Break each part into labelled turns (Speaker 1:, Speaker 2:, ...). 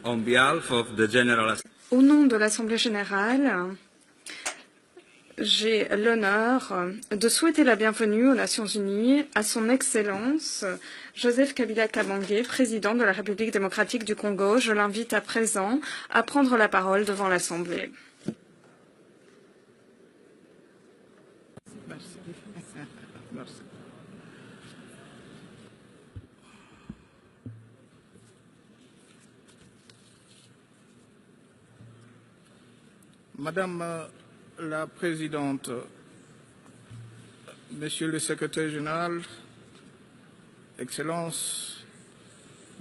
Speaker 1: On behalf of the General Assembly.
Speaker 2: Au nom de l'Assemblée générale, j'ai l'honneur de souhaiter la bienvenue aux Nations unies à son Excellence Joseph Kabila Kabange, président de la République démocratique du Congo. Je l'invite à présent à prendre la parole devant l'Assemblée.
Speaker 3: Merci. Merci. Madame la Présidente, Monsieur le Secrétaire général, Excellences,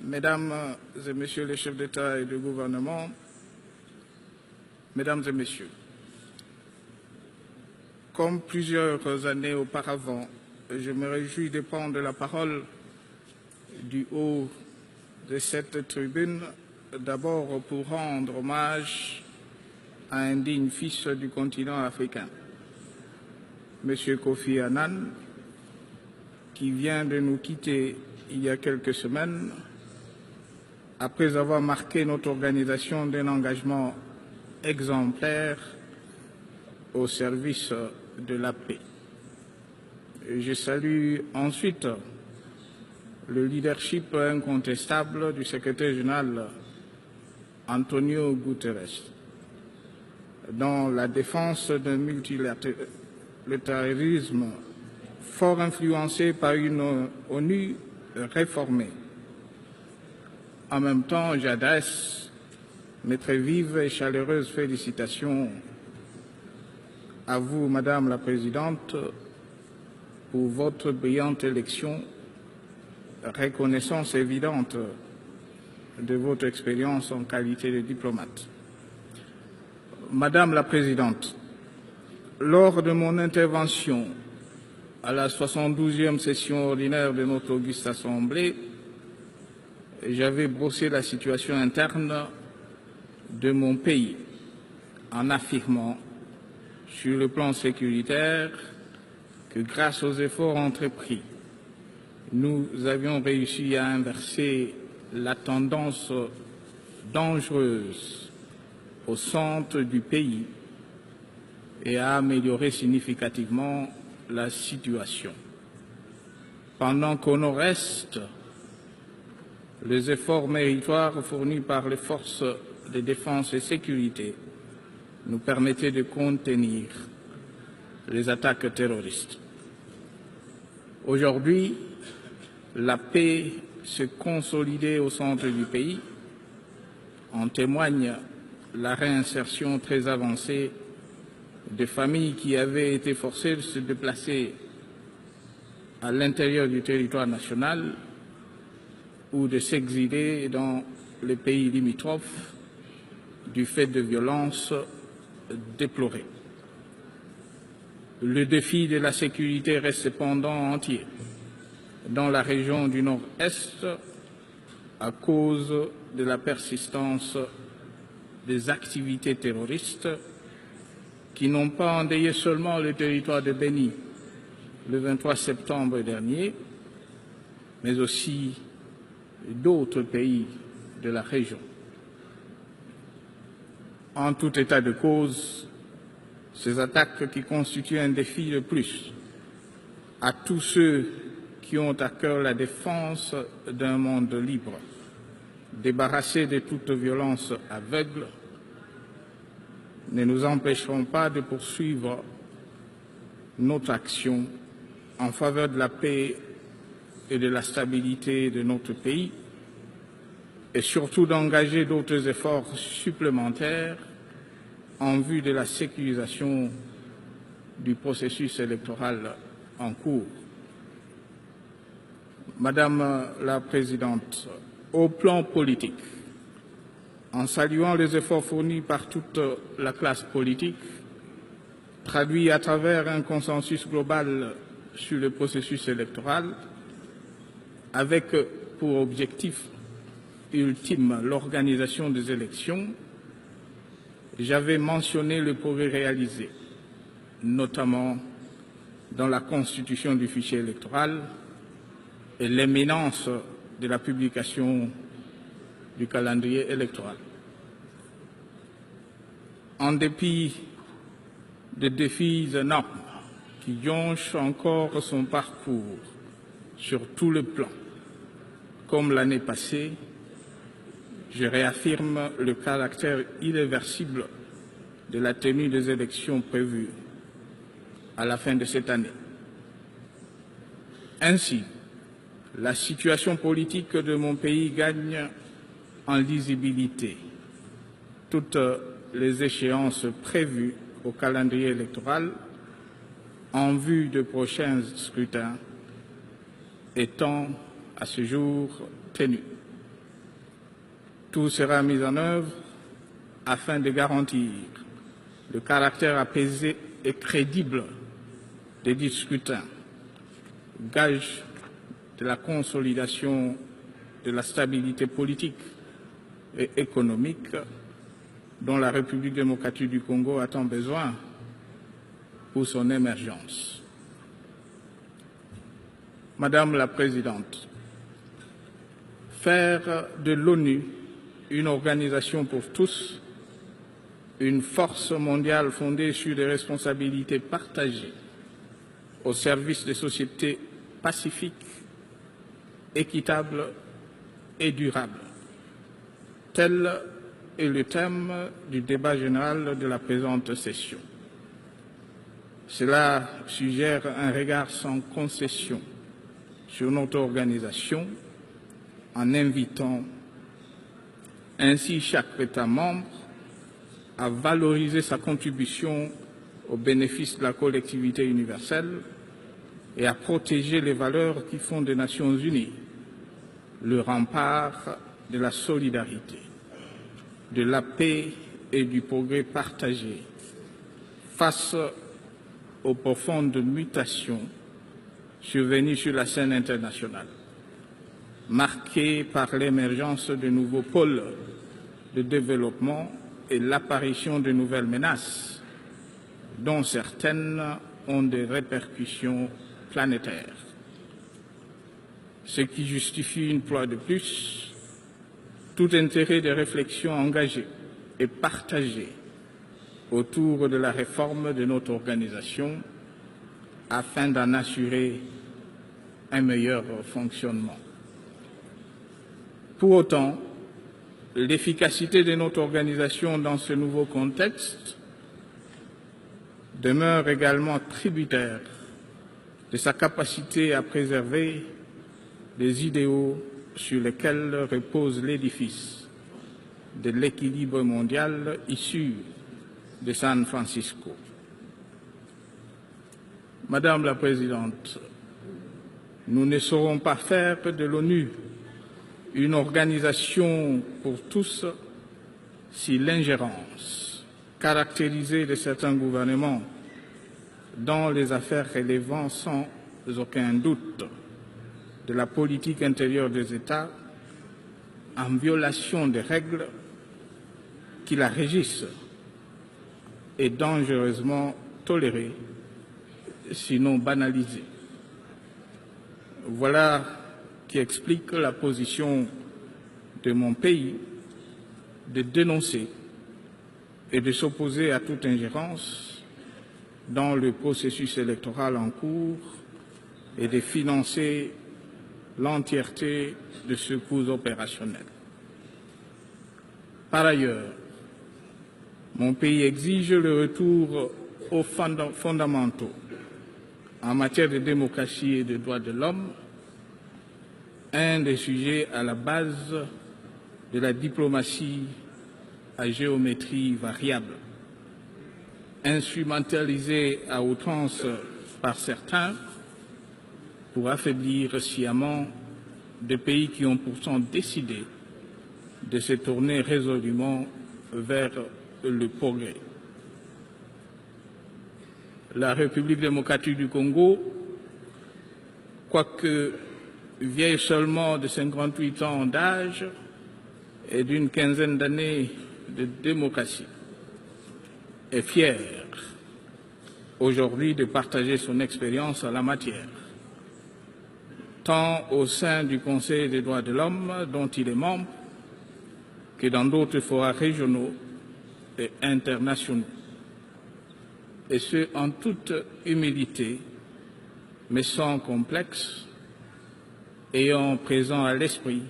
Speaker 3: Mesdames et Messieurs les chefs d'État et de gouvernement, Mesdames et Messieurs, comme plusieurs années auparavant, je me réjouis de prendre la parole du haut de cette tribune, d'abord pour rendre hommage à un digne fils du continent africain, M. Kofi Annan, qui vient de nous quitter il y a quelques semaines, après avoir marqué notre organisation d'un engagement exemplaire au service de la paix. Je salue ensuite le leadership incontestable du secrétaire général Antonio Guterres dans la défense d'un multilatéralisme fort influencé par une ONU réformée. En même temps, j'adresse mes très vives et chaleureuses félicitations à vous, Madame la Présidente, pour votre brillante élection, reconnaissance évidente de votre expérience en qualité de diplomate. Madame la Présidente, lors de mon intervention à la 72e session ordinaire de notre auguste Assemblée, j'avais brossé la situation interne de mon pays en affirmant sur le plan sécuritaire que grâce aux efforts entrepris, nous avions réussi à inverser la tendance dangereuse au centre du pays et à améliorer significativement la situation. Pendant qu'au nord-est, les efforts méritoires fournis par les forces de défense et sécurité nous permettaient de contenir les attaques terroristes. Aujourd'hui, la paix s'est consolidée au centre du pays. En témoigne la réinsertion très avancée de familles qui avaient été forcées de se déplacer à l'intérieur du territoire national ou de s'exiler dans les pays limitrophes du fait de violences déplorées. Le défi de la sécurité reste cependant entier dans la région du Nord-Est à cause de la persistance des activités terroristes qui n'ont pas endeuillé seulement le territoire de Béni le 23 septembre dernier, mais aussi d'autres pays de la région. En tout état de cause, ces attaques qui constituent un défi de plus à tous ceux qui ont à cœur la défense d'un monde libre, débarrassé de toute violence aveugle, ne nous empêcheront pas de poursuivre notre action en faveur de la paix et de la stabilité de notre pays et surtout d'engager d'autres efforts supplémentaires en vue de la sécurisation du processus électoral en cours. Madame la Présidente, au plan politique, en saluant les efforts fournis par toute la classe politique, traduits à travers un consensus global sur le processus électoral, avec pour objectif ultime l'organisation des élections, j'avais mentionné le progrès réalisé, notamment dans la constitution du fichier électoral et l'éminence de la publication du calendrier électoral. En dépit des défis énormes qui jonchent encore son parcours sur tous les plans, comme l'année passée, je réaffirme le caractère irréversible de la tenue des élections prévues à la fin de cette année. Ainsi, la situation politique de mon pays gagne en lisibilité. Toutes les échéances prévues au calendrier électoral en vue de prochains scrutins étant à ce jour tenues. Tout sera mis en œuvre afin de garantir le caractère apaisé et crédible des scrutins, gage de la consolidation de la stabilité politique et économique dont la République démocratique du Congo a tant besoin pour son émergence. Madame la Présidente, faire de l'ONU une organisation pour tous, une force mondiale fondée sur des responsabilités partagées au service des sociétés pacifiques, équitables et durables. Tel est le thème du débat général de la présente session. Cela suggère un regard sans concession sur notre organisation en invitant ainsi chaque État membre à valoriser sa contribution au bénéfice de la collectivité universelle et à protéger les valeurs qui font des Nations Unies le rempart de la solidarité, de la paix et du progrès partagé face aux profondes mutations survenues sur la scène internationale, marquées par l'émergence de nouveaux pôles de développement et l'apparition de nouvelles menaces, dont certaines ont des répercussions planétaires. Ce qui justifie une fois de plus tout intérêt de réflexion engagée et partagée autour de la réforme de notre organisation afin d'en assurer un meilleur fonctionnement. Pour autant, l'efficacité de notre organisation dans ce nouveau contexte demeure également tributaire de sa capacité à préserver les idéaux sur lesquels repose l'édifice de l'équilibre mondial issu de San Francisco. Madame la Présidente, nous ne saurons pas faire de l'ONU une organisation pour tous si l'ingérence caractérisée de certains gouvernements dans les affaires relevant sans aucun doute de la politique intérieure des États, en violation des règles qui la régissent, est dangereusement tolérée, sinon banalisée. Voilà qui explique la position de mon pays de dénoncer et de s'opposer à toute ingérence dans le processus électoral en cours et de financer l'entièreté de ce coût opérationnel. Par ailleurs, mon pays exige le retour aux fondamentaux en matière de démocratie et de droits de l'homme, un des sujets à la base de la diplomatie à géométrie variable, instrumentalisée à outrance par certains pour affaiblir sciemment des pays qui ont pourtant décidé de se tourner résolument vers le progrès. La République démocratique du Congo, quoique vieille seulement de 58 ans d'âge et d'une quinzaine d'années de démocratie, est fière aujourd'hui de partager son expérience en la matière, tant au sein du Conseil des droits de l'homme dont il est membre que dans d'autres forats régionaux et internationaux, et ce en toute humilité, mais sans complexe, ayant présent à l'esprit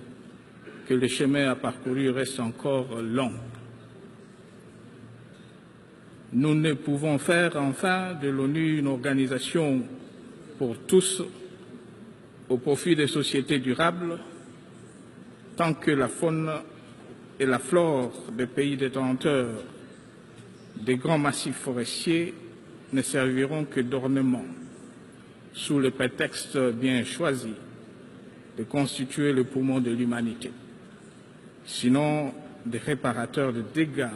Speaker 3: que le chemin à parcourir reste encore long. Nous ne pouvons faire enfin de l'ONU une organisation pour tous au profit des sociétés durables tant que la faune et la flore des pays détenteurs des grands massifs forestiers ne serviront que d'ornement sous le prétexte bien choisi de constituer le poumon de l'humanité, sinon des réparateurs de dégâts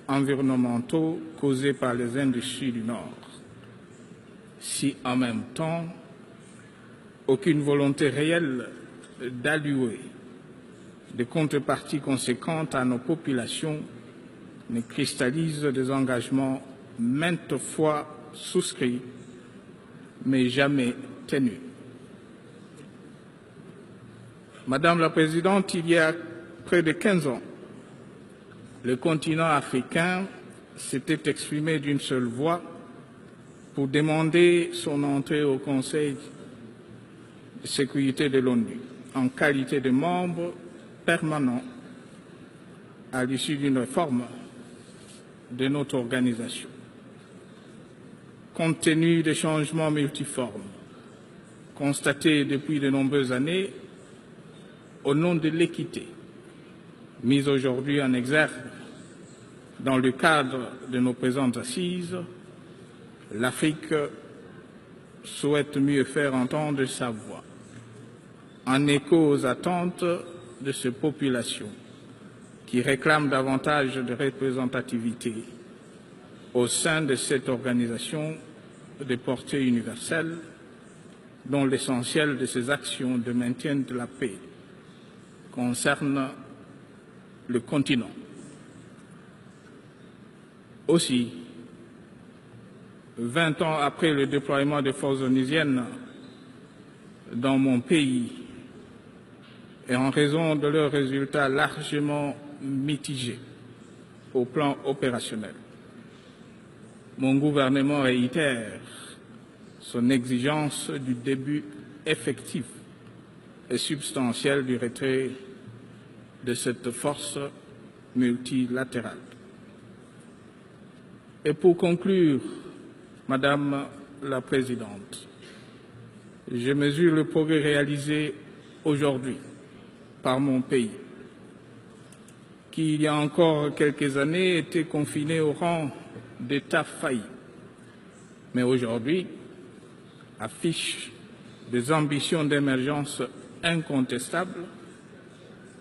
Speaker 3: environnementaux causés par les industries du Nord. Si en même temps, aucune volonté réelle d'allouer des contreparties conséquentes à nos populations ne cristallise des engagements maintes fois souscrits, mais jamais tenus. Madame la Présidente, il y a près de 15 ans, le continent africain s'était exprimé d'une seule voix pour demander son entrée au Conseil de sécurité de l'ONU en qualité de membre permanent à l'issue d'une réforme de notre organisation. Compte tenu des changements multiformes constatés depuis de nombreuses années, au nom de l'équité, mise aujourd'hui en exergue dans le cadre de nos présentes assises, l'Afrique souhaite mieux faire entendre sa voix, en écho aux attentes de ces populations qui réclament davantage de représentativité au sein de cette organisation de portée universelle, dont l'essentiel de ses actions de maintien de la paix concerne le continent. Aussi, 20 ans après le déploiement des forces onusiennes dans mon pays et en raison de leurs résultats largement mitigés au plan opérationnel, mon gouvernement réitère son exigence du début effectif et substantiel du retrait de cette force multilatérale. Et pour conclure, Madame la Présidente, je mesure le progrès réalisé aujourd'hui par mon pays, qui il y a encore quelques années était confiné au rang d'État failli, mais aujourd'hui affiche des ambitions d'émergence incontestables,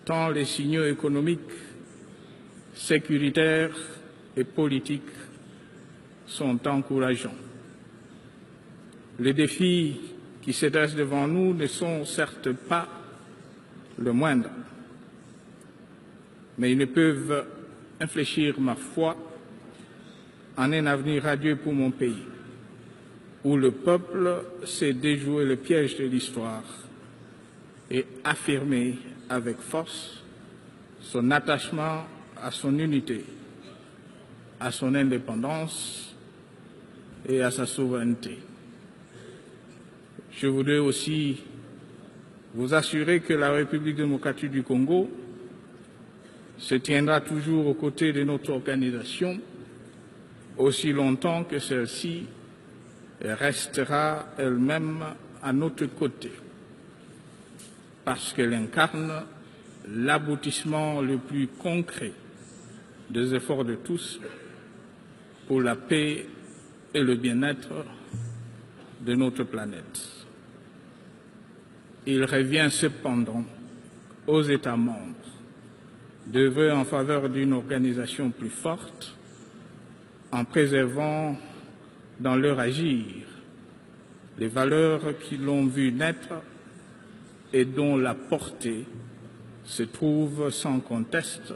Speaker 3: tant les signaux économiques, sécuritaires et politiques sont encourageants. Les défis qui se dressent devant nous ne sont certes pas le moindre, mais ils ne peuvent infléchir ma foi en un avenir radieux pour mon pays, où le peuple sait déjouer le piège de l'histoire et affirmer avec force son attachement à son unité, à son indépendance et à sa souveraineté. Je voudrais aussi vous assurer que la République démocratique du Congo se tiendra toujours aux côtés de notre organisation aussi longtemps que celle-ci restera elle-même à notre côté, parce qu'elle incarne l'aboutissement le plus concret des efforts de tous pour la paix et le bien-être de notre planète. Il revient cependant aux États membres d'œuvrer en faveur d'une organisation plus forte en préservant dans leur agir les valeurs qui l'ont vu naître et dont la portée se trouve sans conteste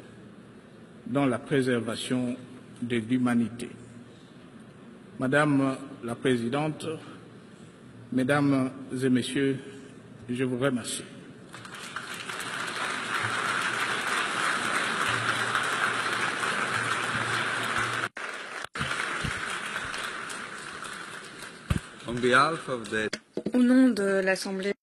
Speaker 3: dans la préservation de l'humanité. Madame la Présidente, Mesdames et Messieurs, je vous remercie.
Speaker 1: On behalf of the
Speaker 2: Au nom de l'Assemblée